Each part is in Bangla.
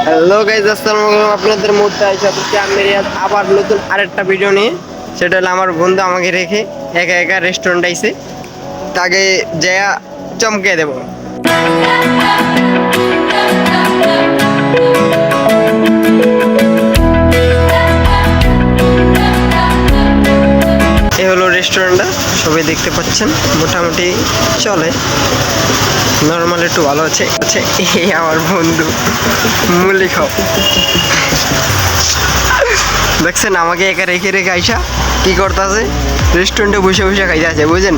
হ্যালো গাইস, আসসালামু আলাইকুম। আপনাদের মধ্যে আইসা করছি আমি আবার নতুন আরেকটা ভিডিও নিয়ে। সেটা হলো আমার বন্ধু আমাকে রেখে একা একা রেস্টুরেন্ট আইছে, তাকে যায়া চমকে দেব। এ হলো রেস্টুরেন্টটা, সবাই দেখতে পাচ্ছেন। মোটামুটি চলে, নর্মাল একটু ভালো আছে। এই আমার বন্ধু মুলি খাও, দেখছেন আমাকে একা রেখে রেখে আইসা কি করতেছে, রেস্টুরেন্টে বসে বসে খাইতে আছে, বুঝেন।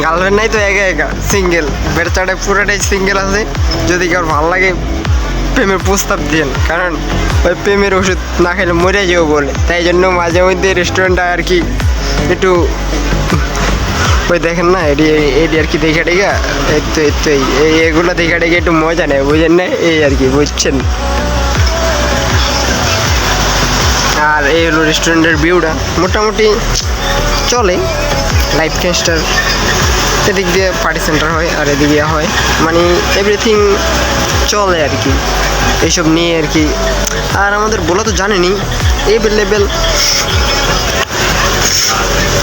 গার্লফ্রেন্ড নাই তো, একা একা সিঙ্গেল, বেড়াচাটা পুরোটাই সিঙ্গেল আছে। যদি কারোর ভালো লাগে প্রেমের প্রস্তাব দিন, কারণ ওই প্রেমের ওষুধ না খেলে মরে যাবো বলে, তাই জন্য মাঝে মধ্যে রেস্টুরেন্টটা আর কি একটু ওই দেখেন না, এটি এটি আর কি দেখা টেকা এগুলো দেখা টেকে একটু মজা নেয়, বুঝেন না, এই আর কি, বুঝছেন। আর এই হলো রেস্টুরেন্টের ভিউটা, মোটামুটি চলে। লাইফ টেস্টার এদিক দিয়ে পার্টি সেন্টার হয়, আর এদিকে হয়, মানে এভরিথিং চলে আর কি, এইসব নিয়ে আর কি। আর আমাদের বলা তো জানেনি,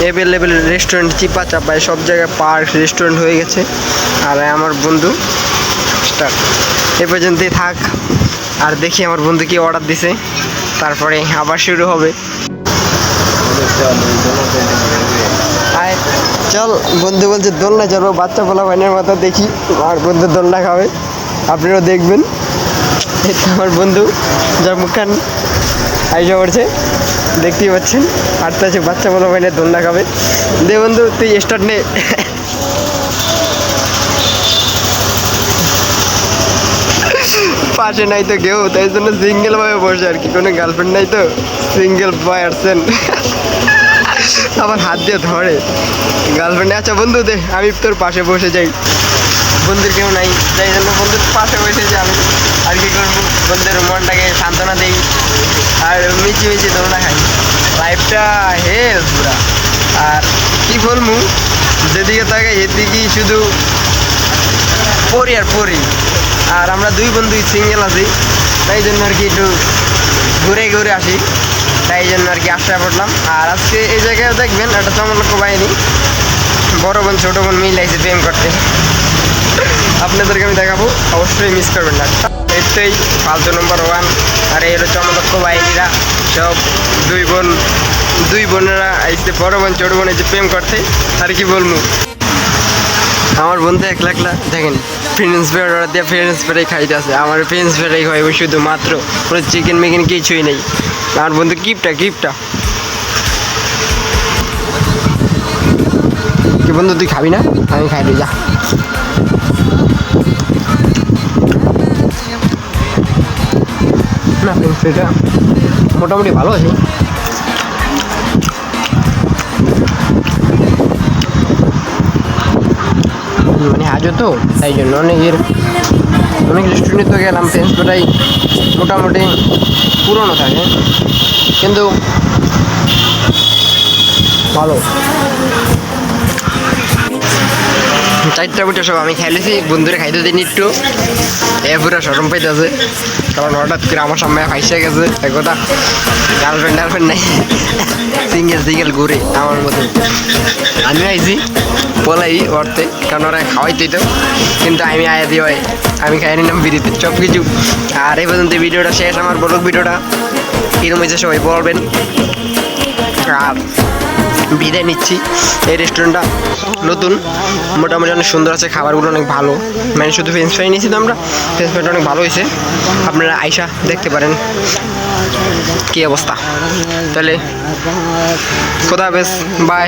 এভেলেবেল রেস্টুরেন্ট চিপা চাপায় সব জায়গায় পার্ক রেস্টুরেন্ট হয়ে গেছে। আর আমার বন্ধু স্টার্ট এ পর্যন্তই থাক, আর দেখি আমার বন্ধু কি অর্ডার দিছে, তারপরে আবার শুরু হবে। চল, বন্ধু বলছে দোলনা চলো, বাচ্চা পোলা বাইনের মতো, দেখি আমার বন্ধু দোলনা খাবে, আপনারাও দেখবেন। এই তো আমার বন্ধু, যার মুখখান আইসা পড়ছে, দেখতেই পাচ্ছেন, হাঁটতে আছে, বাচ্চা পোলা বাইনের দোলনা খাবে। দে বন্ধু, তুই স্টার্ট নে। পাশে নাই তো কেউ, তাই জন্য সিঙ্গেল ভাবে বসে আর কি, কোনো গার্লফ্রেন্ড নাই তো, সিঙ্গেল বয় আসছেন। আবার হাত দিয়ে ধরে গার্লফ্রেন্ড। আচ্ছা বন্ধু, দে আমি তোর পাশে বসে যাই, বন্ধুর কেউ নাই, তাই জন্য বন্ধুর পাশে বসে যাই আমি। আর কি করবো, বন্ধুর মনটাকে সান্ত্বনা দিই, আর মিচি মিচি দোলনা খাই। লাইফটা হেল পুরা। আর কি বলবো, যেদিকে তাকাই এদিকেই শুধু পরি আর পরি। আর আমরা দুই বন্ধুই সিঙ্গেল আছি, তাই জন্য আর কি একটু ঘুরে ঘুরে আসি, তাই জন্য আর কি আশা পড়লাম। আর আজকে এই জায়গায় দেখবেন একটা চমৎকার বাহিনী, বড় বোন ছোটো বোন মিলাইছে প্রেম করতে, আপনাদেরকে আমি দেখাবো, অবশ্যই মিস করবেন না। এটাই ফালতু নম্বর 1। আর এই হলো চমৎকার বাহিনীরা, সব দুই বোনেরা আইসে, বড় বোন ছোটো বোন এসে প্রেম করতে। আর কি বলবো, আমার বন্ধু একলা একলা দেখেন ফ্রেঞ্চ ফ্রাই অর্ডার দিয়ে ফ্রেঞ্চ ফ্রাই খাইতে আছে। আমার ফ্রেঞ্চ ফ্রাই খাইব শুধু মাত্র, কোনো চিকেন মিকেন কিছুই নেই। আমার বন্ধু কিপটা কি বন্ধু, তুই খাবি না? আমি খাই দিই, যা। না, ফ্রেঞ্চ ফ্রাইটা মোটামুটি ভালো আছে। মানে আজও তো, তাই জন্য অনেক রেস্টুরেন্টে তো গেলাম, ফ্রেঞ্চ ফ্রাই মোটামুটি পুরনো থাকে, কিন্তু ভালো। 4টা বুটা সব আমি খাইলেছি, বন্ধুরে খাইতে দিন একটু, পুরো সরম পাইতেছে, কারণ হঠাৎ করে আমার সামনে ফাইসে গেছে একদা, গার্লফ্রেন্ড নাই, সিঙ্গেল ঘুরে আমার মতো। আমি আইছি বলাই অর্থে, কারণ ওরা খাওয়াইতেই তো, কিন্তু আমি আয়া দিয়ে হয়, আমি খাই নিলাম বিরিতে সব কিছু। আর এই পর্যন্ত ভিডিওটা শেষ, আমার ব্লগ ভিডিওটা এরকম হয়েছে, সবাই বলবেন। আর বিদায় নিচ্ছি। এই রেস্টুরেন্টটা নতুন, মোটামুটি অনেক সুন্দর আছে, খাবারগুলো অনেক ভালো, মানে শুধু ফ্রেঞ্চ ফ্রাই নিয়েছি তো আমরা, ফ্রেঞ্চ ফ্রাইটা অনেক ভালো হয়েছে, আপনারা আইসা দেখতে পারেন কী অবস্থা। তাহলে খোদা হাফেজ, বাই।